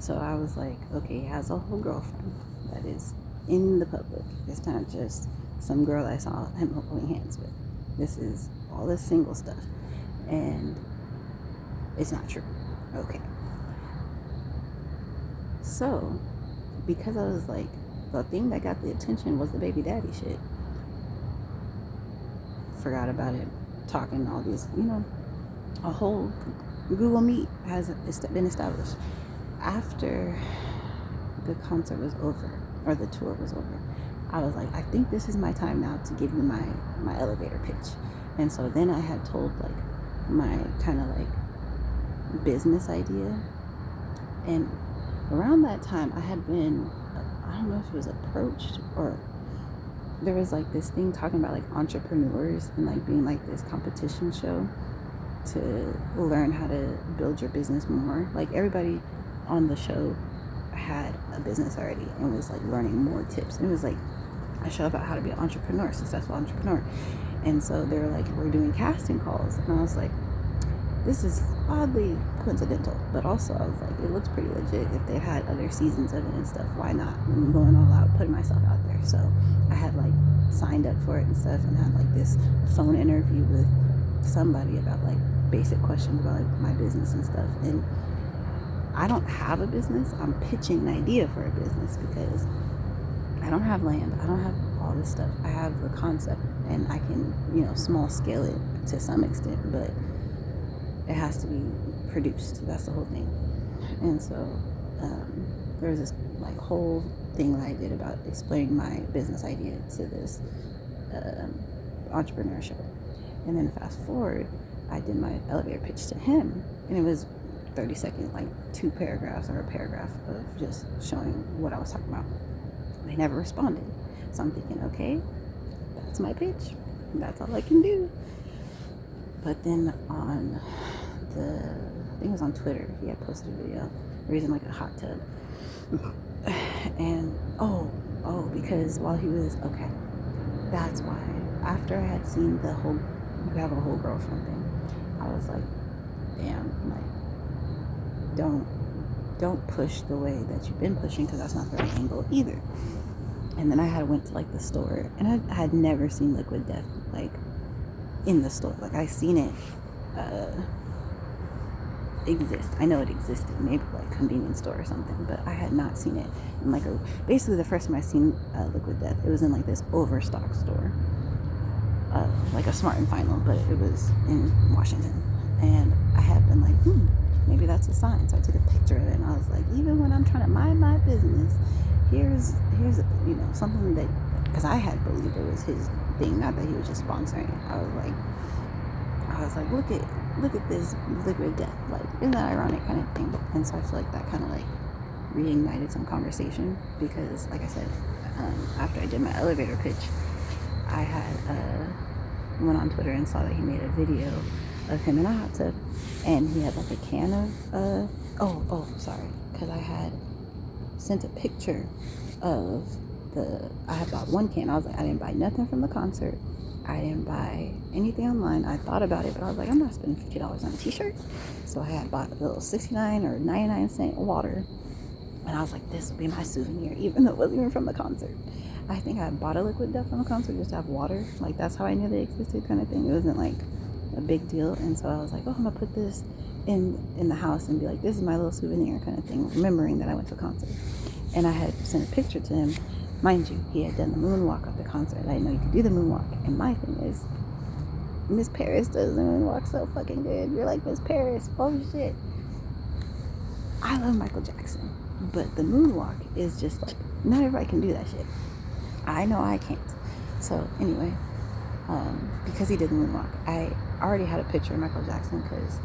So I was like, okay, he has a whole girlfriend that is in the public. It's not just some girl I saw him holding hands with. This is all this single stuff. And it's not true. Okay. So, because I was like, the thing that got the attention was the baby daddy shit. Forgot about it. Talking all these, a whole Google Meet has been established. After the concert was over, or the tour was over, I was like, I think this is my time now to give you my elevator pitch. And so then I had told like my kind of like business idea. And around that time I had been, I don't know if it was approached, or there was like this thing talking about like entrepreneurs and like being like this competition show to learn how to build your business more. Like everybody on the show had a business already and was like learning more tips. It was like a show about how to be an entrepreneur, successful entrepreneur. And so they were like, we're doing casting calls. And I was like, this is oddly coincidental, but also I was like, it looks pretty legit. If they had other seasons of it and stuff, why not? I'm going all out, putting myself out there. So I had like signed up for it and stuff, and had like this phone interview with somebody about like basic questions about like my business and stuff. And I don't have a business. I'm pitching an idea for a business because I don't have land. I don't have all this stuff. I have the concept, and I can, small scale it to some extent, but it has to be produced. That's the whole thing. And so there was this like whole thing that I did about explaining my business idea to this entrepreneur show. And then fast forward, I did my elevator pitch to him, and it was 30 seconds, like 2 paragraphs or a paragraph of just showing what I was talking about. They never responded. So I'm thinking, okay, that's my pitch. That's all I can do. But then on I think it was on Twitter, he had posted a video raising like a hot tub. And because while he was, okay, that's why. After I had seen the whole, you have a whole girlfriend thing, I was like, damn, like, don't push the way that you've been pushing, because that's not the right angle either. And then I went to like the store, and I had never seen Liquid Death like in the store. Like I seen it exist. I know it existed, maybe like convenience store or something, but I had not seen it in like basically the first time I seen Liquid Death, it was in like this overstock store, like a Smart and Final, but it was in Washington. And I had been like, maybe that's a sign. So I took a picture of it, and I was like, even when I'm trying to mind my business, here's something that, because I had believed it was his thing, not that he was just sponsoring it. I was like, look at this Liquid Death, like, isn't that ironic, kind of thing. And so I feel like that kind of like reignited some conversation, because like I said, after I did my elevator pitch, I had went on Twitter and saw that he made a video of him in a hot tub, and he had like a can of sorry, because I had sent a picture of I had bought 1 can. I was like, I didn't buy nothing from the concert. I didn't buy anything online. I thought about it, but I was like, I'm not spending $50 on a t-shirt. So I had bought a little 69 or 99-cent water, and I was like, this will be my souvenir, even though it wasn't even from the concert. I think I bought a Liquid Death from the concert just to have water. Like, that's how I knew they existed, kind of thing. It wasn't like a big deal. And so I was like, I'm gonna put this in the house and be like, this is my little souvenir, kind of thing, remembering that I went to a concert. And I had sent a picture to him. Mind you, he had done the moonwalk at the concert. I didn't know you could do the moonwalk. And my thing is, Miss Paris does the moonwalk so fucking good. You're like, Miss Paris, oh shit. I love Michael Jackson, but the moonwalk is just like, not everybody can do that shit. I know I can't. So anyway, because he did the moonwalk, I already had a picture of Michael Jackson, because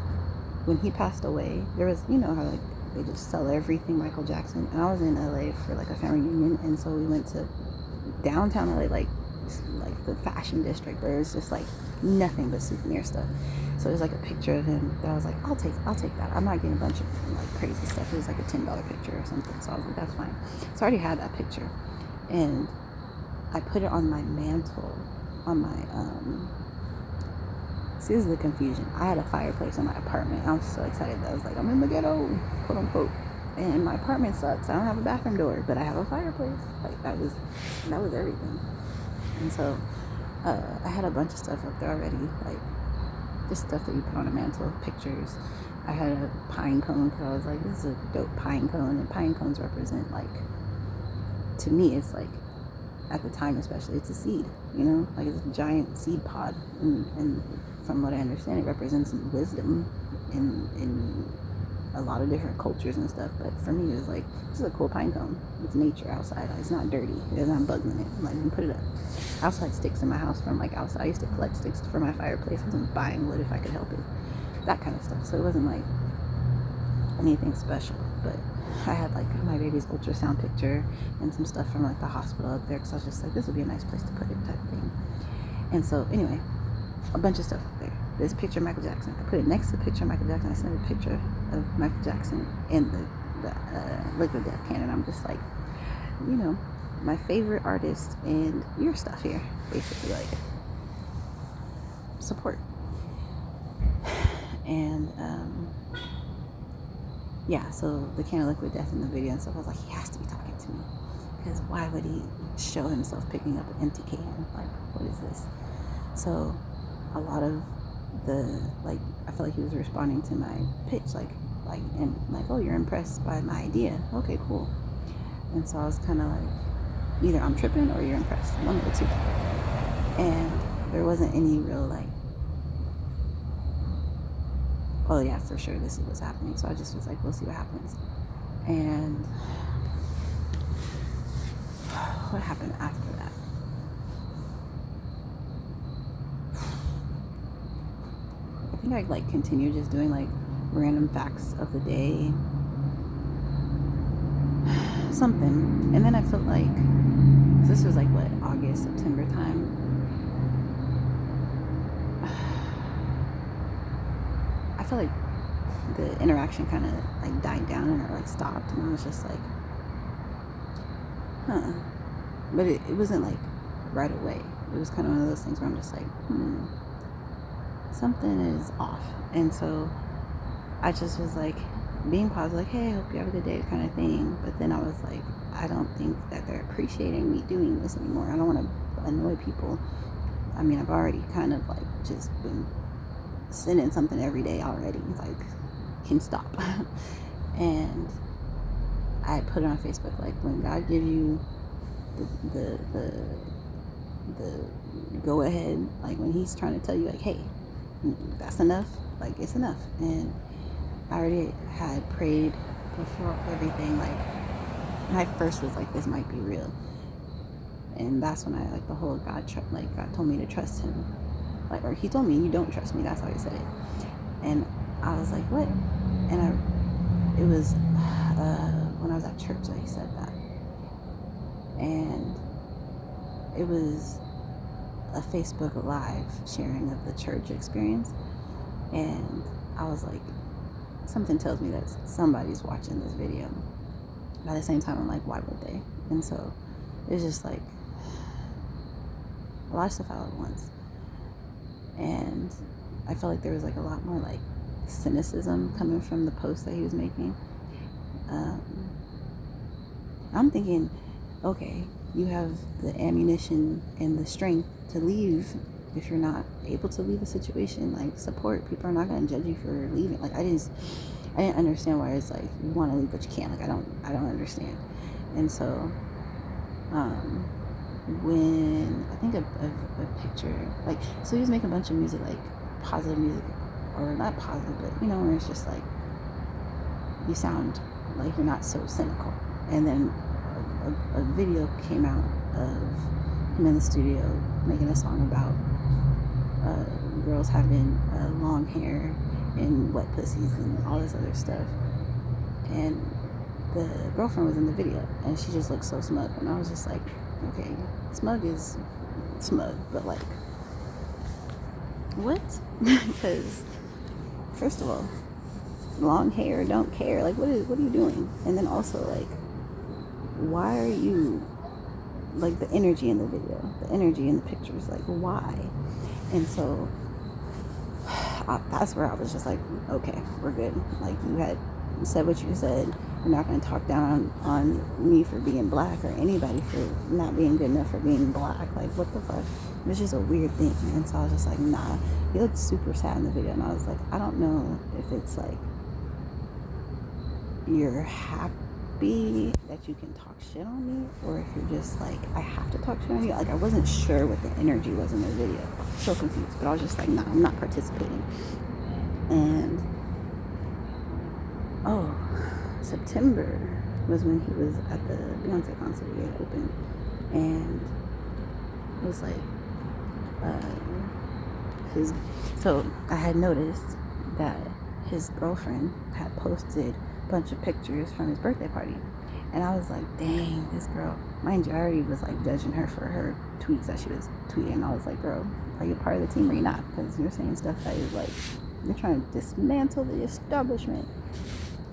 when he passed away, there was, how like they just sell everything Michael Jackson. And I was in LA for like a family reunion, and so we went to downtown LA, like the fashion district, where it was just like nothing but souvenir stuff. So there's like a picture of him that I was like, I'll take that. I'm not getting a bunch of like crazy stuff. It was like a $10 picture or something. So I was like, that's fine. So I already had that picture, and I put it on my mantle, on my see, this is the confusion. I had a fireplace in my apartment. I was so excited that I was like, I'm in the ghetto, quote unquote. And my apartment sucks. I don't have a bathroom door, but I have a fireplace. Like that was everything. And so I had a bunch of stuff up there already, like just stuff that you put on a mantle, pictures. I had a pine cone because I was like, this is a dope pine cone, and pine cones represent, like, to me, it's like, at the time especially, it's a seed, you know, like it's a giant seed pod, and from what I understand, it represents wisdom in a lot of different cultures and stuff. But for me, it's like, this is a cool pine cone. It's nature outside. It's not dirty. It doesn't have bugs in it. I'm like, you can put it up. I also had sticks in my house from like outside. I used to collect sticks for my fireplace. I wasn't buying wood if I could help it. That kind of stuff. So it wasn't like anything special. But I had like my baby's ultrasound picture and some stuff from like the hospital up there, because I was just like, this would be a nice place to put it, type of thing. And so anyway, a bunch of stuff up there. This picture of Michael Jackson. I put it next to the picture of Michael Jackson. I sent a picture of Michael Jackson in the Liquid Death canon. I'm just like, you know, my favorite artist and your stuff here, basically, like, support. And yeah, so the can of Liquid Death in the video and stuff, I was like, he has to be talking to me, because why would he show himself picking up an empty can? Like, what is this? So a lot of the, like, I feel like he was responding to my pitch, like, and like, oh, you're impressed by my idea, okay, cool. And so I was kind of like, either I'm tripping or you're impressed, one of the two. And there wasn't any real like, oh yeah, for sure this is what's happening. So I just was like, we'll see what happens. And what happened after that? I think I like continued just doing like random facts of the day, something. And then I felt like, this was like what, August, September time. I feel like the interaction kind of like died down or like stopped, and I was just like, huh. But it wasn't like right away. It was kind of one of those things where I'm just like, something is off. And so I just was like being positive, like, hey, I hope you have a good day, kind of thing. But then I was like, I don't think that they're appreciating me doing this anymore. I don't want to annoy people. I mean, I've already kind of like just been sending something every day already, like, can stop. And I put it on Facebook, like, when God gives you the go ahead, like when he's trying to tell you like, hey, that's enough, like, it's enough. And I already had prayed before everything, like, and I first was like, this might be real. And that's when I, like, the whole God told me to trust him, like, or he told me, you don't trust me, that's how he said it. And I was like, what? And it was when I was at church that he said that. And it was a Facebook Live sharing of the church experience. And I was like, something tells me that somebody's watching this video. But at the same time, I'm like, why would they? And so it was just like a lot of stuff all at once. And I felt like there was like a lot more like cynicism coming from the post that he was making. I'm thinking, okay, you have the ammunition and the strength to leave. If you're not able to leave a situation, like, support. People are not going to judge you for leaving. Like, I didn't understand why it's like you want to leave but you can't. Like, I don't understand. And so when I think a picture, like, so he was making a bunch of music, like positive music, or not positive, but you know, where it's just like you sound like you're not so cynical. And then a video came out of him in the studio making a song about girls having long hair and wet pussies and all this other stuff. And the girlfriend was in the video, and she just looked so smug. And I was just like, okay, smug is smug, but like, what? Because first of all, long hair, don't care. Like, what are you doing? And then also, like, why are you, like, the energy in the video, the energy in the pictures, like, why? And so that's where I was just like, okay, we're good. Like, you had said what you said, You're not going to talk down on me for being black or anybody for not being good enough for being black. Like, what the fuck? It was just a weird thing. And so I was just like, nah. He looked super sad in the video. And I was like, I don't know if it's like you're happy that you can talk shit on me, or if you're just like, I have to talk shit on you. Like, I wasn't sure what the energy was in the video. So confused. But I was just like, nah, I'm not participating. And September was when he was at the Beyonce concert we had opened, and it was like so I had noticed that his girlfriend had posted a bunch of pictures from his birthday party, and I was like, dang, this girl, mind you, I already was like judging her for her tweets that she was tweeting, and I was like, girl, are you part of the team or you're not? Because you're saying stuff that is like, you're trying to dismantle the establishment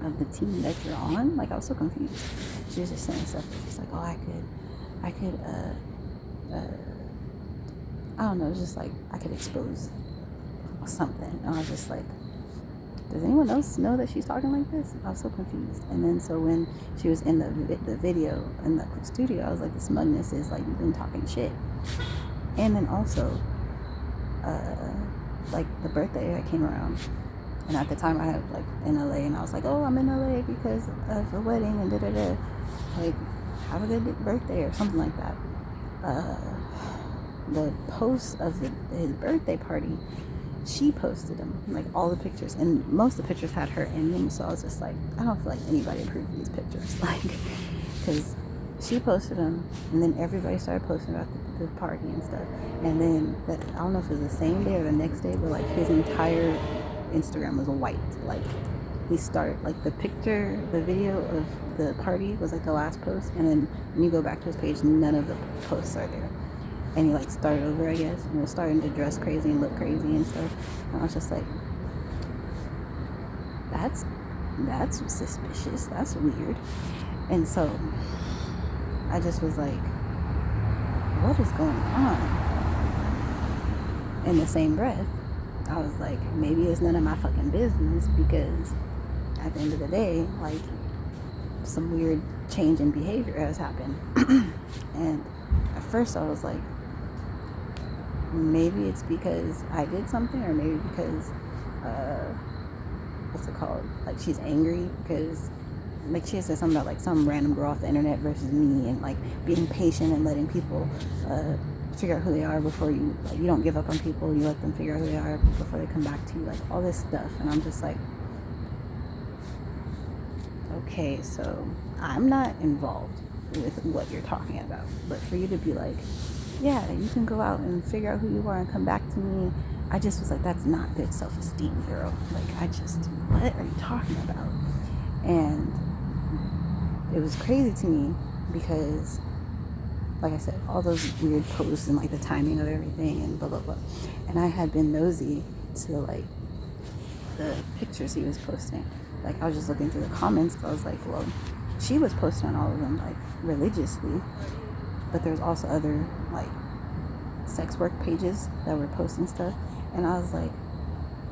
of the team that you're on. Like, I was so confused. She was just saying stuff. She's like, oh, I could I don't know, it was just like, I could expose something. And I was just like, does anyone else know that she's talking like this? I was so confused. And then so when she was in the video in the studio, I was like, the smugness is like, you've been talking shit. And then also, like the birthday I came around, and at the time I had like in LA, and I was like, oh, I'm in LA because of a wedding and da-da-da, like, have a good birthday or something like that. The post of his birthday party, she posted them, like all the pictures, and most of the pictures had her in them, so I was just like, I don't feel like anybody approved these pictures, like, because she posted them, and then everybody started posting about the party and stuff, and then I don't know if it was the same day or the next day, but like his entire Instagram was white. Like, he started, like, the video of the party was like the last post, and then when you go back to his page, none of the posts are there. And he like started over, I guess, and was starting to dress crazy and look crazy and stuff. And I was just like, that's suspicious. That's weird. And so I just was like, what is going on? In the same breath, I was like, maybe it's none of my fucking business, because at the end of the day, like, some weird change in behavior has happened. And at first I was like, maybe it's because I did something, or maybe because what's it called, like, she's angry because, like, she said something about like some random girl off the internet versus me, and like being patient and letting people figure out who they are before you, like, you don't give up on people, you let them figure out who they are before they come back to you, like all this stuff. And I'm just like, okay, so I'm not involved with what you're talking about, but for you to be like, yeah, you can go out and figure out who you are and come back to me, I just was like, that's not good self-esteem, girl. Like, what are you talking about? And it was crazy to me because, like I said, all those weird posts and like the timing of everything and blah blah blah, and I had been nosy to like the pictures he was posting. Like, I was just looking through the comments, but I was like, well, she was posting on all of them like religiously, but there's also other like sex work pages that were posting stuff, and I was like,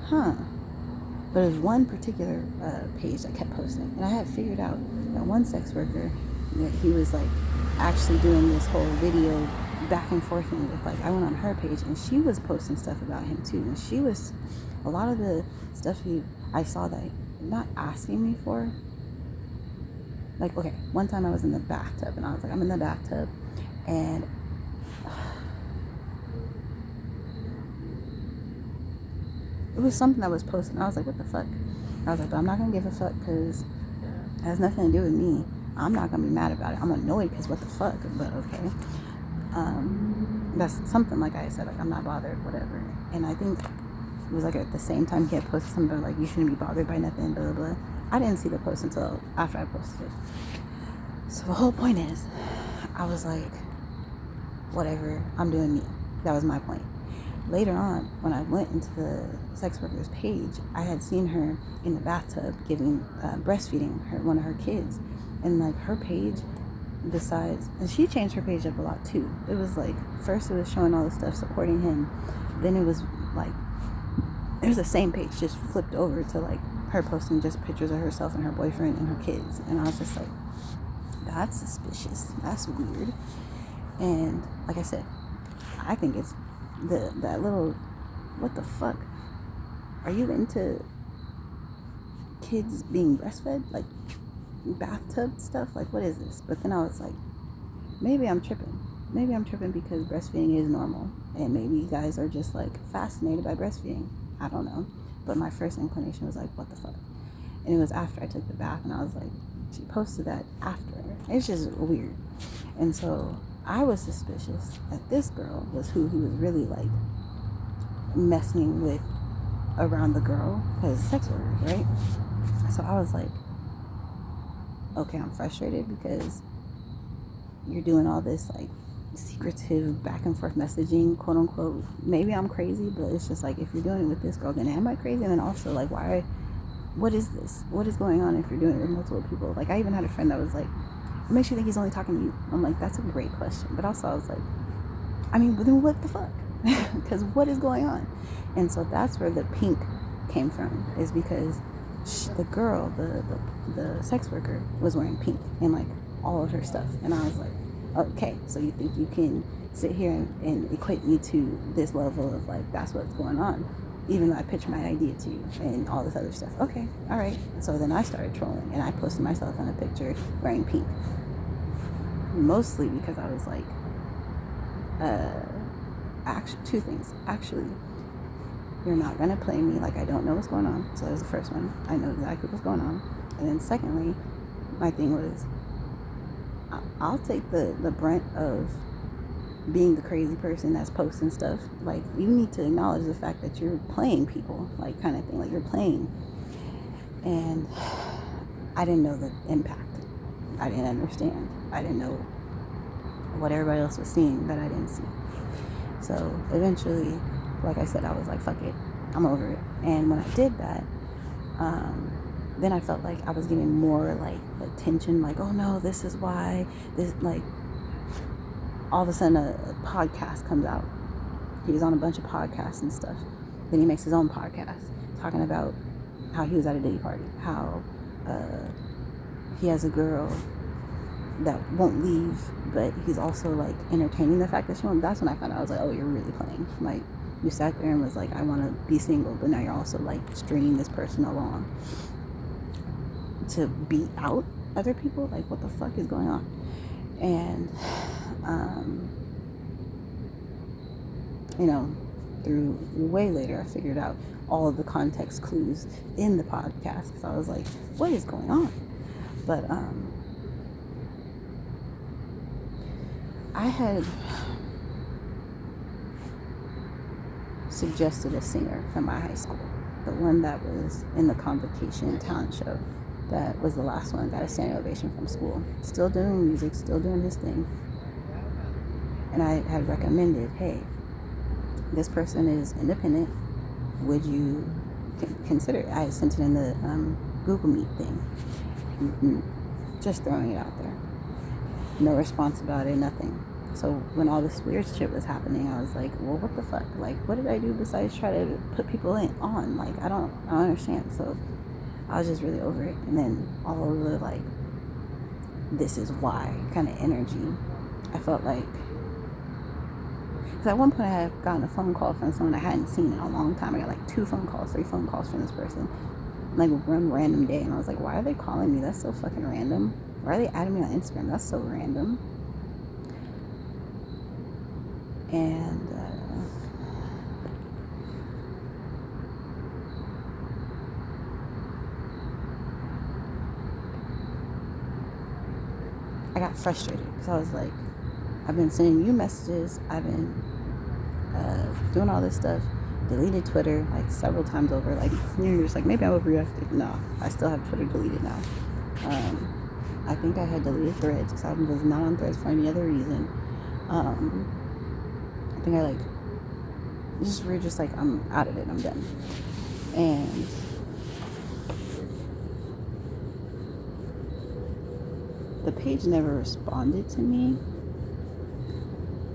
huh. But there's one particular page that kept posting, and I had figured out that one sex worker, that he was like actually doing this whole video back and forth thing with, like, I went on her page and she was posting stuff about him too, and she was, a lot of the stuff I saw that not asking me for, like, okay, one time I was in the bathtub and I was like, I'm in the bathtub, and it was something that was posted, and I was like, what the fuck? I was like, but I'm not gonna give a fuck because it has nothing to do with me. I'm not gonna be mad about it. I'm annoyed because what the fuck, but okay. That's something, like I said, like, I'm not bothered, whatever. And I think it was like at the same time he had posted something about like, you shouldn't be bothered by nothing, blah, blah, blah. I didn't see the post until after I posted it. So the whole point is, I was like, whatever, I'm doing me. That was my point. Later on, when I went into the sex worker's page, I had seen her in the bathtub breastfeeding one of her kids. And like her page, besides, and she changed her page up a lot too. It was like, first it was showing all the stuff supporting him. Then it was like, it was the same page, just flipped over to like her posting just pictures of herself and her boyfriend and her kids. And I was just like, that's suspicious. That's weird. And like I said, I think it's that little, what the fuck? Are you into kids being breastfed? Like bathtub stuff? Like, what is this? But then I was like, maybe I'm tripping. Maybe I'm tripping because breastfeeding is normal. And maybe you guys are just like fascinated by breastfeeding. I don't know. But my first inclination was like, what the fuck? And it was after I took the bath, and I was like, she posted that after. It's just weird. And so I was suspicious that this girl was who he was really like messing with around the girl, because sex workers, right? So I was like, okay, I'm frustrated because you're doing all this like secretive back and forth messaging, quote unquote. Maybe I'm crazy, but it's just like, if you're doing it with this girl, then am I crazy? And then also like, what is this? What is going on if you're doing it with multiple people? Like, I even had a friend that was like, what makes you think he's only talking to you? I'm like, that's a great question. But also I was like, I mean, but then what the fuck? Because what is going on? And so that's where the pink came from, is because the girl, the sex worker, was wearing pink in like all of her stuff. And I was like, okay, so you think you can sit here and equate me to this level of like, that's what's going on, even though I pitched my idea to you and all this other stuff. Okay, all right. So then I started trolling, and I posted myself in a picture wearing pink, mostly because I was like, actually, two things. Actually, you're not gonna play me like I don't know what's going on. So that was the first one. I know exactly what's going on. And then secondly, my thing was, I'll take the brunt of being the crazy person that's posting stuff. Like, you need to acknowledge the fact that you're playing people, like, kind of thing. Like, you're playing. And I didn't know the impact. I didn't understand. I didn't know what everybody else was seeing that I didn't see. So eventually, like I said, I was like, fuck it, I'm over it. And when I did that, then I felt like I was getting more like attention, like, oh no, this is why this, like, all of a sudden a podcast comes out. He was on a bunch of podcasts and stuff. Then he makes his own podcast talking about how he was at a day party, how he has a girl that won't leave, but he's also like entertaining the fact that she won't. That's when I found out. I was like, oh, you're really playing. Like, you sat there and was like, I want to be single, but now you're also like stringing this person along to beat out other people. Like, what the fuck is going on? And through way later, I figured out all of the context clues in the podcast, because I was like, what is going on? But I had suggested a singer from my high school, the one that was in the Convocation talent show. That was the last one, got a standing ovation from school. Still doing music, still doing his thing. And I had recommended, hey, this person is independent. Would you consider it? I had sent it in the Google Meet thing. Just throwing it out there. No response about it, nothing. So when all this weird shit was happening, I was like, well, what the fuck? Like, what did I do besides try to put people on? Like, I don't understand. So I was just really over it. And then all of the, like, this is why kind of energy, I felt like, because at one point I had gotten a phone call from someone I hadn't seen in a long time. I got like 3 phone calls from this person, like one random day. And I was like, why are they calling me? That's so fucking random. Why are they adding me on Instagram? That's so random. And I got frustrated because I was like, I've been sending you messages, I've been doing all this stuff, deleted Twitter like several times over. Like, you're just like, maybe I'm overreacting. No, I still have Twitter deleted now. I think I had deleted Threads because I was not on Threads for any other reason. I think I like, we're just like, I'm out of it, I'm done. And the page never responded to me,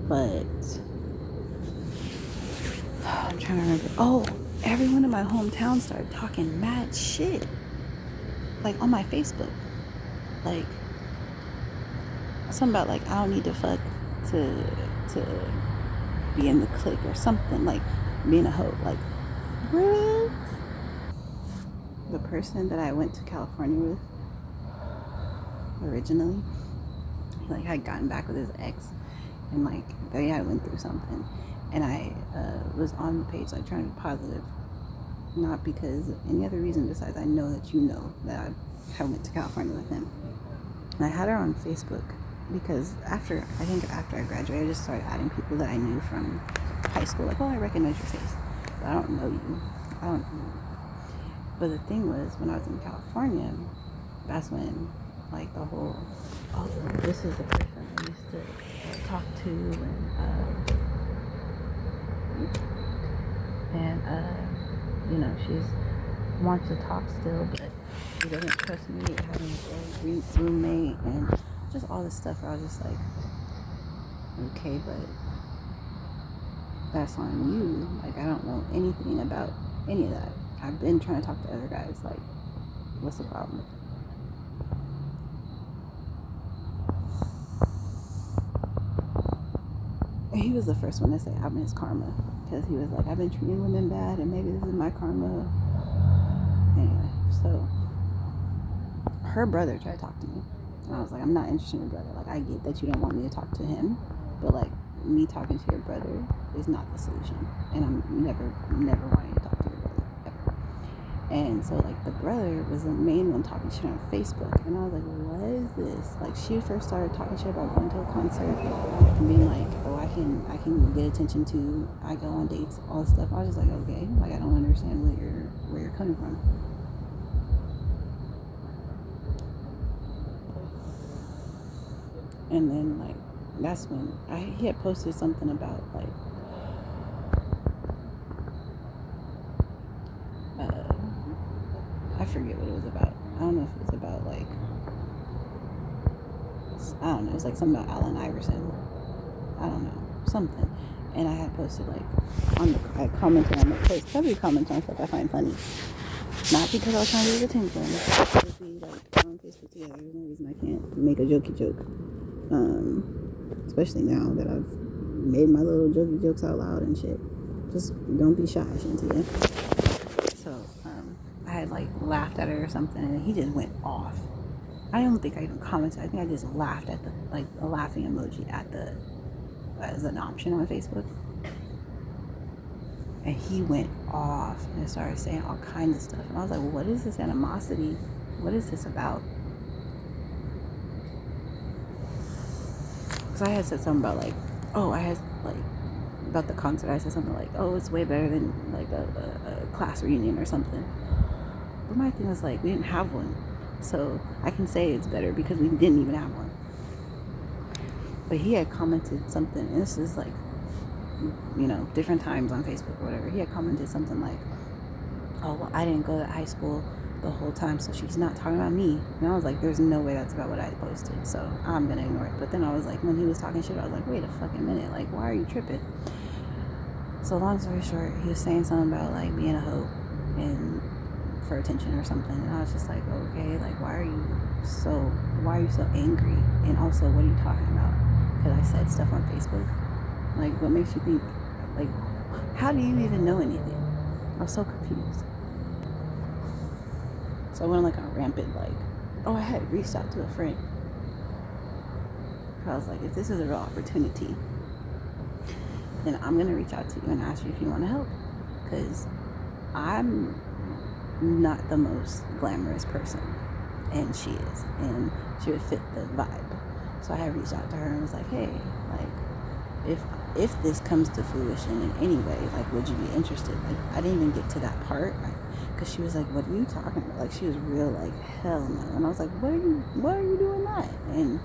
but I'm trying to remember. Oh, everyone in my hometown started talking mad shit, like on my Facebook, like something about like I don't need to fuck to be in the clique or something, like being a hoe. Like, what? The person that I went to California with originally, like, had gotten back with his ex, and like they had went through something, and I was on the page like trying to be positive, not because of any other reason besides I know that you know that I had went to California with him. And I had her on Facebook because after I graduated, I just started adding people that I knew from high school. Like, oh, I recognize your face, but I don't know you. I don't know. But the thing was, when I was in California, that's when, like, the whole, oh, this is the person I used to talk to, and you know, she's wants to talk still, but she doesn't trust me having a roommate, and just all this stuff where I was just like, okay, but that's on you. Like, I don't know anything about any of that. I've been trying to talk to other guys. Like, what's the problem? And he was the first one to say I'm his karma, because he was like, I've been treating women bad, and maybe this is my karma. Anyway, so her brother tried to talk to me, and I was like, I'm not interested in your brother. Like, I get that you don't want me to talk to him, but like, me talking to your brother is not the solution, and I'm never wanting to talk to your brother ever. And so like, the brother was the main one talking shit on Facebook, and I was like, what is this? Like, she first started talking shit about going to a concert and being like, oh, I can get attention to, I go on dates, all this stuff. I was just like, okay, like, I don't understand where you're coming from. And then like, that's when he had posted something about like I forget what it was about. I don't know if it was about like, I don't know, it was like something about Allen Iverson. I don't know, something. And I had posted like I commented on the post. Probably comment on stuff I find funny. Not because I was trying to get attention, because we like on Facebook together. There's no reason I can't make a jokey joke. Especially now that I've made my little jokey jokes out loud and shit. Just don't be shy, Shantia. So, I had like laughed at her or something, and he just went off. I don't think I even commented. I think I just laughed at a laughing emoji as an option on Facebook. And he went off and started saying all kinds of stuff. And I was like, well, what is this animosity? What is this about? Because I had said something about like, about the concert. I said something like, oh, it's way better than like a class reunion or something. But my thing was like, we didn't have one. So I can say it's better because we didn't even have one. But he had commented something, and this is like, you know, different times on Facebook or whatever. He had commented something like, oh, well, I didn't go to high school the whole time, so she's not talking about me. And I was like, there's no way that's about what I posted, so I'm gonna ignore it. But then I was like, when he was talking shit, I was like, wait a fucking minute, like, why are you tripping? So long story short, he was saying something about like being a hoe and for attention or something, and I was just like, okay, like, why are you so angry? And also, what are you talking about? Because I said stuff on Facebook. Like, what makes you think, like, how do you even know anything? I was so confused. So I went like on rampant, like, oh, I had reached out to a friend. I was like, if this is a real opportunity, then I'm going to reach out to you and ask you if you want to help. Because I'm not the most glamorous person, and she is. And she would fit the vibe. So I had reached out to her and was like, hey, like, if this comes to fruition in any way, like, would you be interested? Like, I didn't even get to that part, because she was like, what are you talking about? Like, she was real like, hell no. And I was like, why are you doing that? And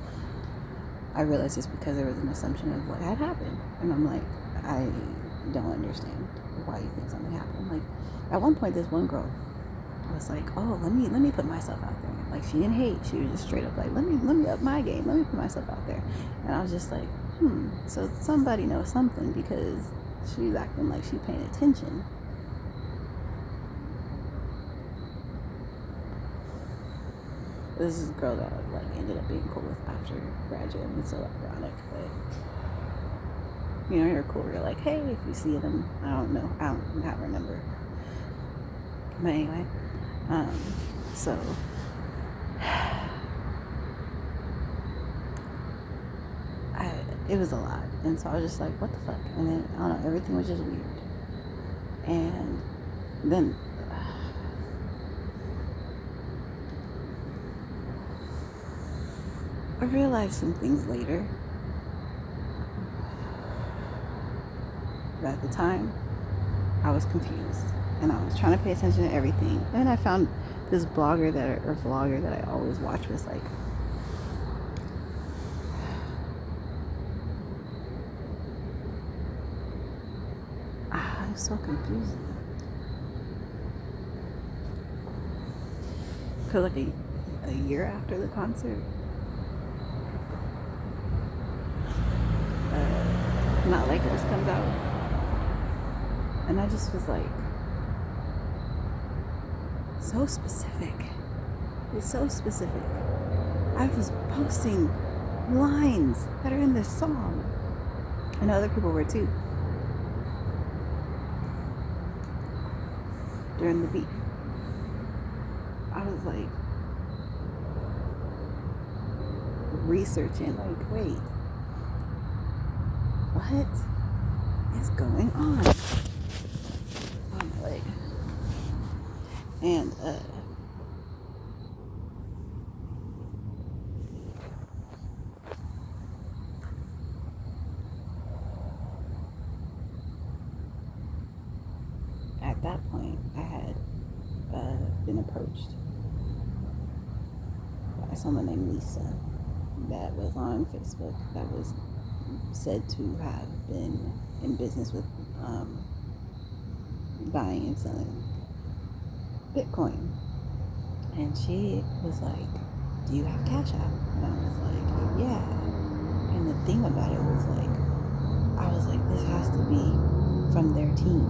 I realized it's because there was an assumption of what had happened. And I'm like, I don't understand why you think something happened. Like, at one point, this one girl was like, oh, let me put myself out there. Like, she didn't hate. She was just straight up like, let me up my game. Let me put myself out there. And I was just like, so somebody knows something, because she's acting like she's paying attention. This is a girl that I like ended up being cool with after graduating. It's so ironic, but you know, you're cool. You're like, hey, if you see them, I don't know, I don't have her number. But anyway, so it was a lot, and so I was just like, what the fuck? And then I don't know, everything was just weird. And then I realized some things later. But at the time, I was confused, and I was trying to pay attention to everything. And I found this blogger or vlogger that I always watch was like, I'm so confused. Cause like a year after the concert, Not Like Us comes out, and I just was like, so specific. It's so specific. I was posting lines that are in this song, and other people were too. During the beef, I was like researching, like, wait, what is going on? On my leg. And at that point, I had been approached by someone named Lisa that was on Facebook that was said to have been in business with buying and selling Bitcoin. And she was like, do you have Cash App? And I was like, yeah. And the thing about it was like, I was like, this has to be from their team.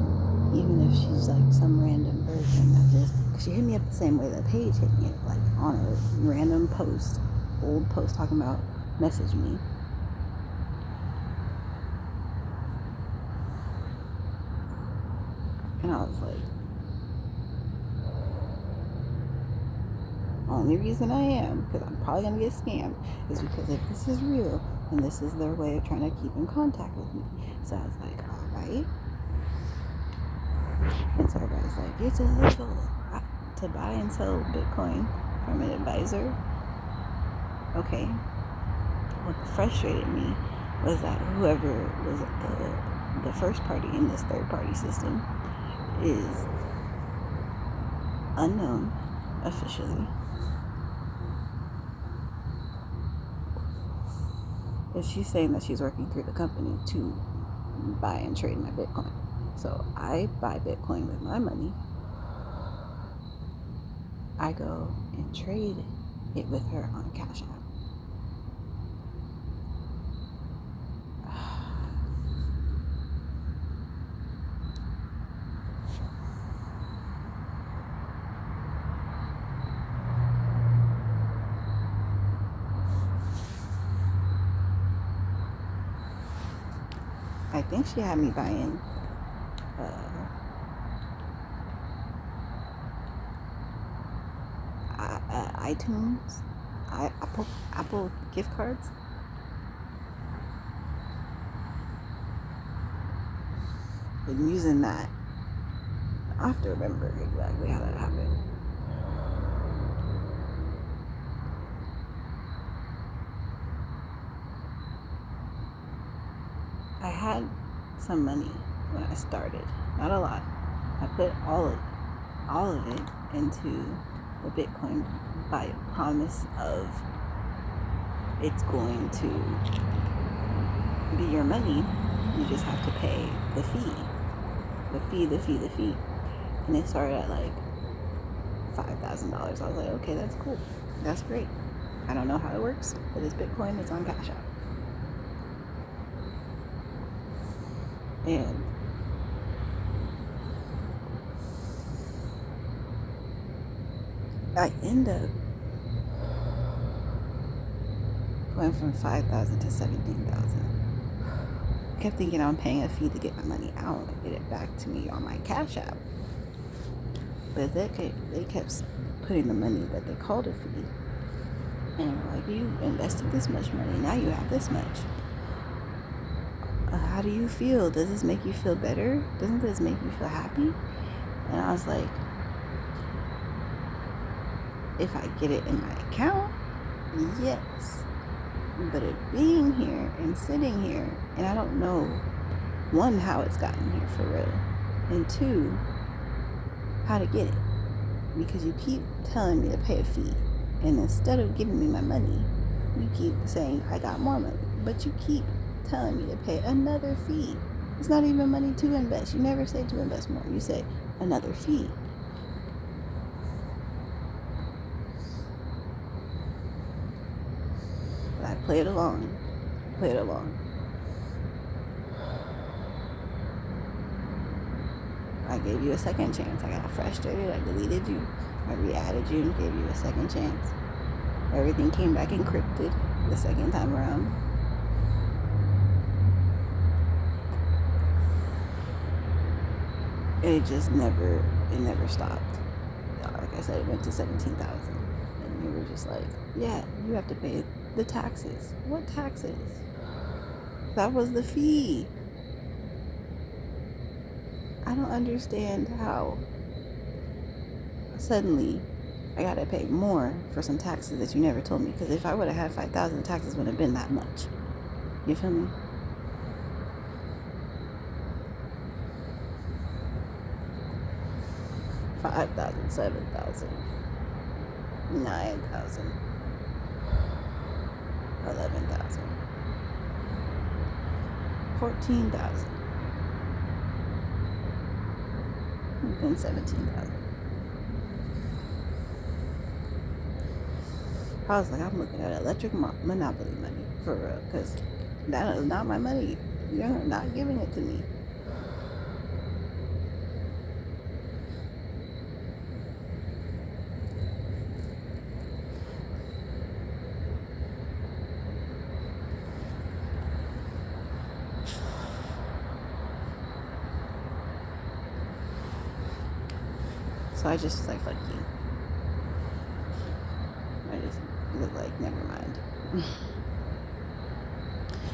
Even if she's like some random person that just, cause she hit me up the same way that Paige hit me up, like on a random post, old post talking about message me. And I was like, only reason I am, because I'm probably going to get scammed, is because if this is real, and this is their way of trying to keep in contact with me. So I was like, alright. And so everybody's like, it's illegal to buy and sell Bitcoin from an advisor. Okay. What frustrated me was that whoever was the first party in this third party system is unknown officially. And she's saying that she's working through the company to buy and trade my Bitcoin. So I buy Bitcoin with my money. I go and trade it with her on Cash App. I think she had me buying iTunes, Apple gift cards. And using that, I have to remember exactly how that happened. I had some money when I started, not a lot. I put all of it into the Bitcoin by a promise of it's going to be your money. You just have to pay the fee. And it started at like $5,000. I was like, okay, that's cool. That's great. I don't know how it works, but it's Bitcoin, it's on Cash App. And I end up went from 5,000 to 17,000. I kept thinking I'm paying a fee to get my money out and get it back to me on my Cash App. But they kept putting the money that they called a fee. And like, you invested this much money, now you have this much. How do you feel? Does this make you feel better? Doesn't this make you feel happy? And I was like, if I get it in my account, yes. But it being here and sitting here, and I don't know, one, how it's gotten here for real, and two, how to get it. Because you keep telling me to pay a fee, and instead of giving me my money, you keep saying I got more money, but you keep telling me to pay another fee. It's not even money to invest. You never say to invest more. You say another fee. But I play it along. I gave you a second chance. I got frustrated. I deleted you. I re-added you and gave you a second chance. Everything came back encrypted the second time around. It never stopped. Like I said, it went to 17,000. And you were just like, yeah, you have to pay the taxes. What taxes? That was the fee. I don't understand how suddenly I gotta pay more for some taxes that you never told me. Because if I would have had 5,000, taxes wouldn't have been that much. You feel me? $5,000, $7,000, $9,000, $11,000, $14,000, then $17,000. I was like, I'm looking at electric monopoly money for real, because that is not my money. You're not giving it to me. So I just was like, fuck you. I just was like, never mind.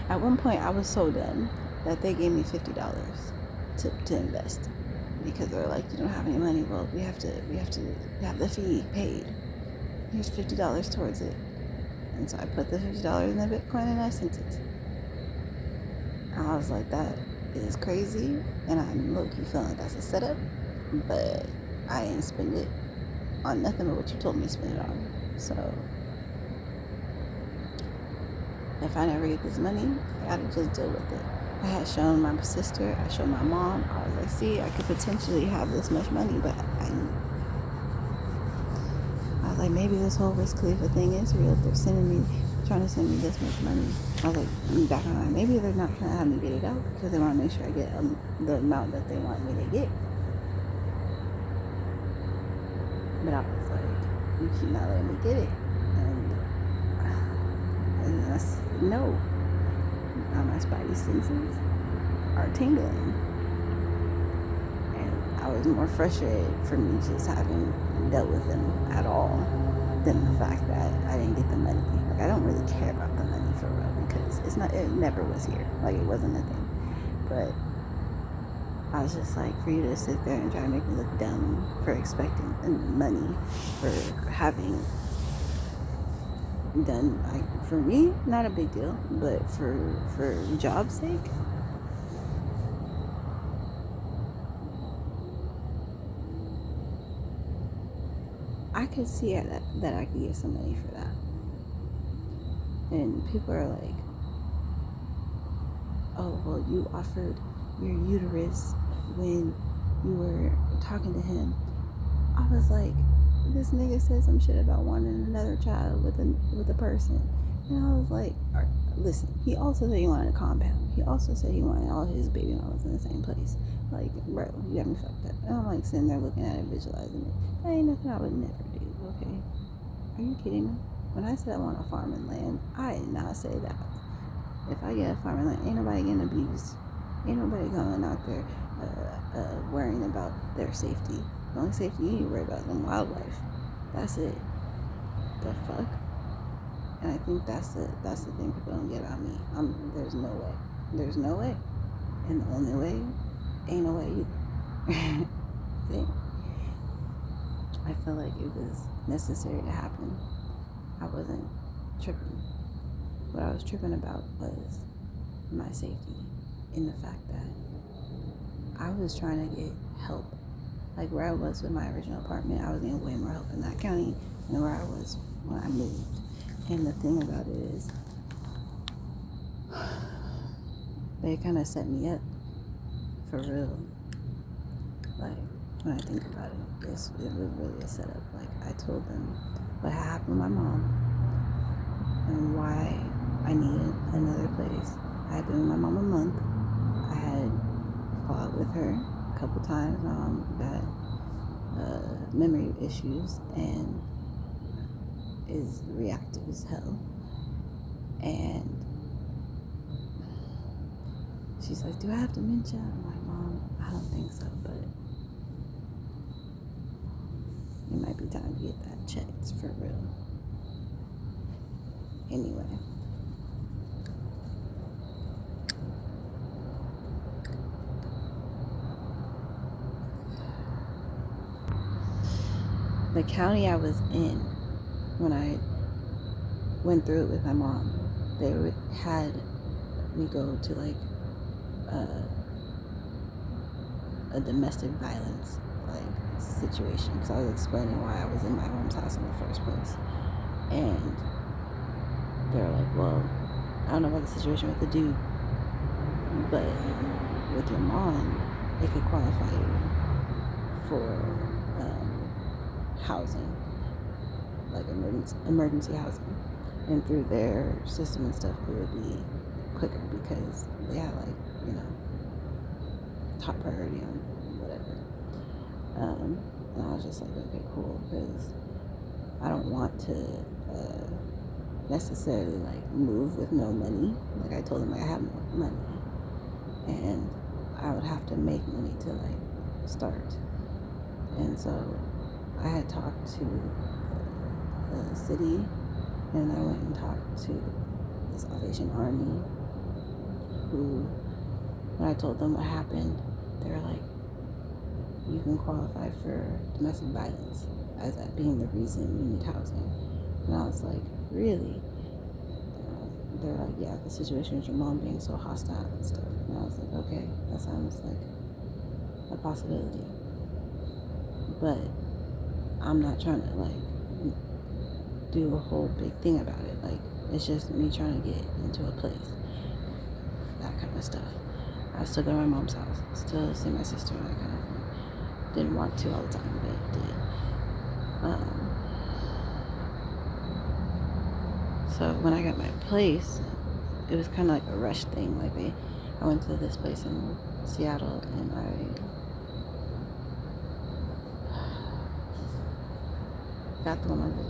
At one point, I was so done that they gave me $50 to invest, because they're like, you don't have any money. Well, we have to have the fee paid. Here's $50 towards it. And so I put the $50 in the Bitcoin and I sent it. And I was like, that is crazy, and I'm low-key feeling like that's a setup, but I didn't spend it on nothing but what you told me to spend it on. So if I never get this money, I gotta just deal with it. I had shown my sister, I showed my mom. I was like, see, I could potentially have this much money, but I was like, maybe this whole Wiz Khalifa thing is real. They're trying to send me this much money. I was like, back in my mind, maybe they're not trying to have me get it out because they want to make sure I get the amount that they want me to get. But I was like, you keep not letting me get it. And that's, no. Now my spidey senses are tingling. And I was more frustrated for me just having dealt with them at all than the fact that I didn't get the money. Like, I don't really care about the money for real, because it never was here. Like, it wasn't a thing. But I was just like, for you to sit there and try to make me look dumb for expecting money, for having done, like, for me, not a big deal, but for job's sake, I could see that I could get some money for that. And people are like, oh, well, you offered your uterus when you were talking to him. I was like, this nigga said some shit about wanting another child with a person. And I was like, listen, he also said he wanted a compound. He also said he wanted all his baby mamas in the same place. Like, bro, you got me fucked up. And I'm like sitting there looking at it, visualizing it. That ain't nothing I would never do, okay? Are you kidding me? When I said I want a farm and land, I did not say that. If I get a farm and land, ain't nobody getting abused. Ain't nobody going out there worrying about their safety. The only safety you need to worry about is them wildlife. That's it. The fuck? And I think that's the thing people don't get about me. There's no way. There's no way. And the only way ain't no way either. I feel like it was necessary to happen. I wasn't tripping. What I was tripping about was my safety, in the fact that I was trying to get help. Like where I was with my original apartment, I was getting way more help in that county than where I was when I moved. And the thing about it is, they kind of set me up for real. Like, when I think about it, it was really a setup. Like, I told them what happened with my mom and why I needed another place. I had been with my mom a month. I had fought with her a couple times. My mom got memory issues and is reactive as hell. And she's like, do I have dementia? I'm like, Mom, I don't think so, but it might be time to get that checked for real. Anyway. The county I was in when I went through it with my mom, they had me go to like a domestic violence like situation, because I was explaining why I was in my mom's house in the first place. And they were like, well, I don't know about the situation with the dude, but with your mom, it could qualify you for housing, like emergency housing. And through their system and stuff, it would be quicker because they had like, you know, top priority on whatever. And I was just like, okay, cool, because I don't want to necessarily like move with no money. Like I told them, like, I have no money, and I would have to make money to like start. And so I had talked to the city, and I went and talked to the Salvation Army, who, when I told them what happened, they were like, you can qualify for domestic violence as that being the reason you need housing. And I was like, really? They're like, yeah, the situation with your mom being so hostile and stuff. And I was like, okay, that sounds like a possibility. But I'm not trying to like do a whole big thing about it. Like, it's just me trying to get into a place, that kind of stuff. I still go to my mom's house, still see my sister and that kind of thing. Didn't want to all the time, but did. So when I got my place, it was kind of like a rush thing. Like I went to this place in Seattle, and I got the one on the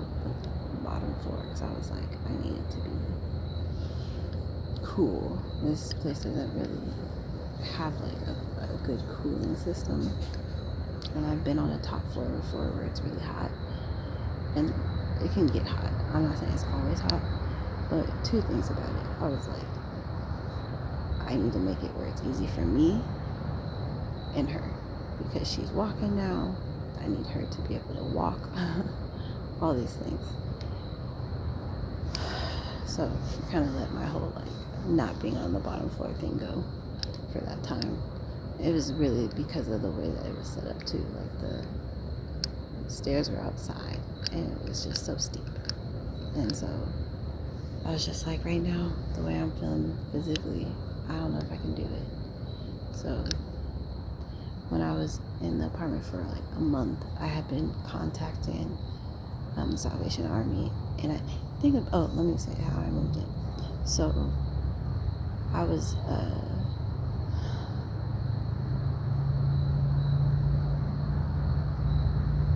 bottom floor because I was like, I needed to be cool. This place doesn't really have like a good cooling system, and I've been on a top floor before where it's really hot, and it can get hot. I'm not saying it's always hot, but two things about it. I was like, I need to make it where it's easy for me and her, because she's walking now. I need her to be able to walk. All these things. So I kind of let my whole like not being on the bottom floor thing go for that time. It was really because of the way that it was set up too. Like the stairs were outside and it was just so steep. And so I was just like, right now, the way I'm feeling physically, I don't know if I can do it. So when I was in the apartment for like a month, I had been contacting the Salvation Army, and I think let me say how I moved in. So I was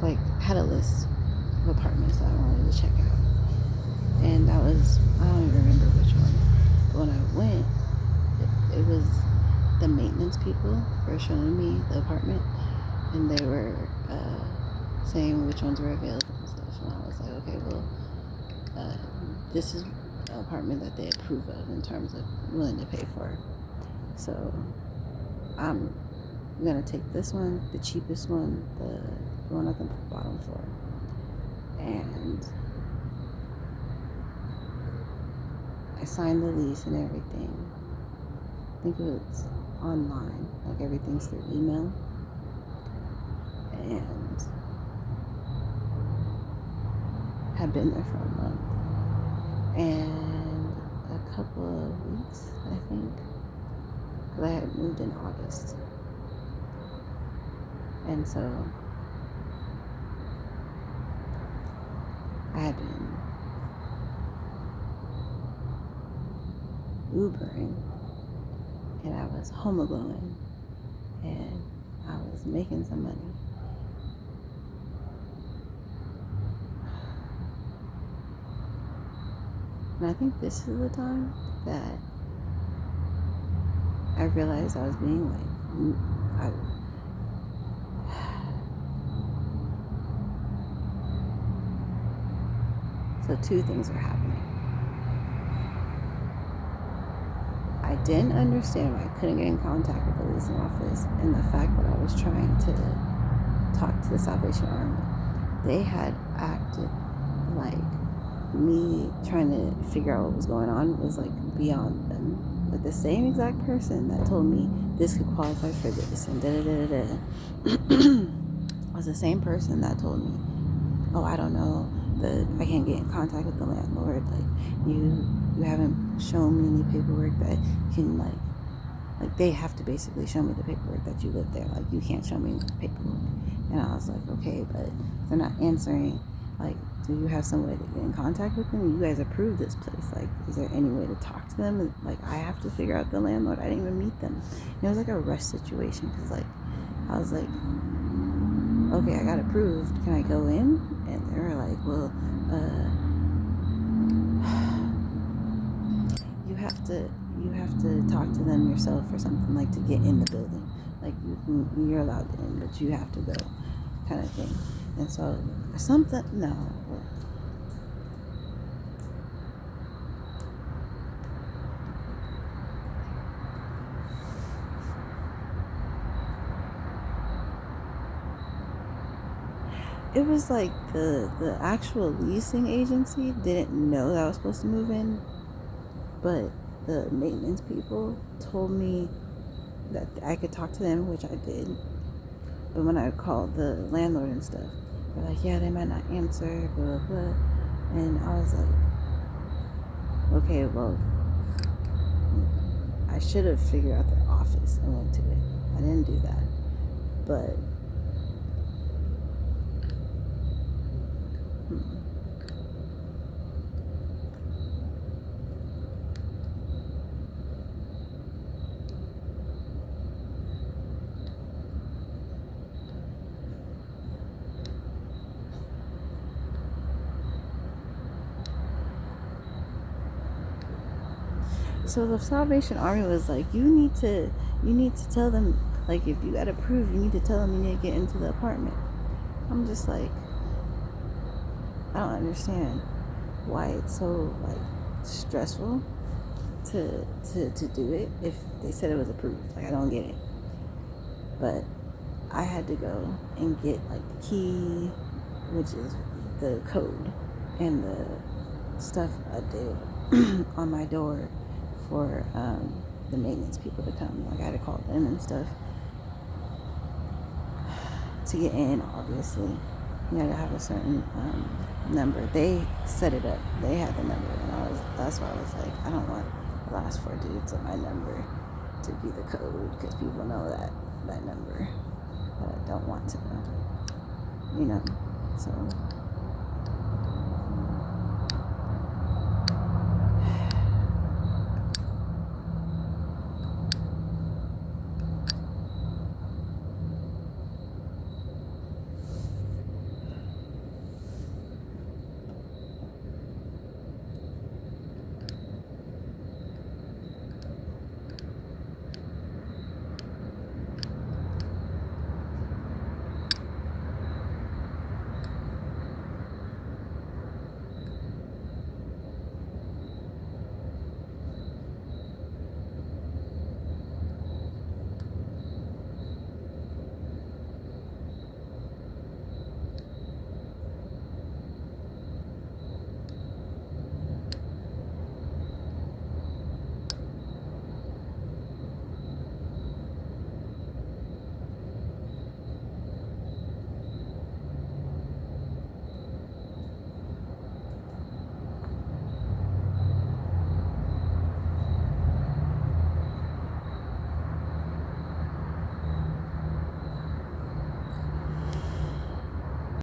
like had a list of apartments that I wanted to check out, And that was, I don't even remember which one. But when I went, it was the maintenance people were showing me the apartment, and they were saying which ones were available and stuff. And I was like, okay, well, this is an apartment that they approve of in terms of willing to pay for. So I'm gonna take this one, the cheapest one, the one on the bottom floor. And I signed the lease and everything. I think it was online, like everything's through email. And had been there for a month. And a couple of weeks, I think, because I had moved in August. And so I had been Ubering, and I was homegoing, and I was making some money. And I think this is the time that I realized I was being so two things were happening. I didn't understand why I couldn't get in contact with the leasing office, and the fact that I was trying to talk to the Salvation Army. They had acted like me trying to figure out what was going on was like beyond them. But the same exact person that told me this could qualify for this and was the same person that told me, oh, I don't know, I can't get in contact with the landlord. Like you haven't shown me any paperwork that can like they have to basically show me the paperwork that you live there. Like you can't show me the paperwork. And I was like, okay, but they're not answering. Like, do you have some way to get in contact with them? You guys approved this place. Like, is there any way to talk to them? Like, I have to figure out the landlord. I didn't even meet them. And it was like a rush situation because, like, I was like, okay, I got approved. Can I go in? And they were like, well, you have to talk to them yourself or something, like to get in the building. Like you're allowed in, but you have to go, kind of thing. And so something, no. It was like the actual leasing agency didn't know that I was supposed to move in, but the maintenance people told me that I could talk to them, which I did. But when I called the landlord and stuff, they're like, yeah, they might not answer, blah, blah. And I was like, okay, well, I should have figured out their office and went to it. I didn't do that. But so the Salvation Army was like, you need to tell them, like, if you got approved, you need to tell them you need to get into the apartment. I'm just like, I don't understand why it's so like stressful to do it if they said it was approved. Like, I don't get it. But I had to go and get like the key, which is the code, and the stuff updated on my door for the maintenance people to come. Like, I had to call them and stuff to get in. Obviously, you had to have a certain number. They set it up. They had the number, and that's why I was like, I don't want the last four digits of my number to be the code, because people know that number, but I don't want to know, so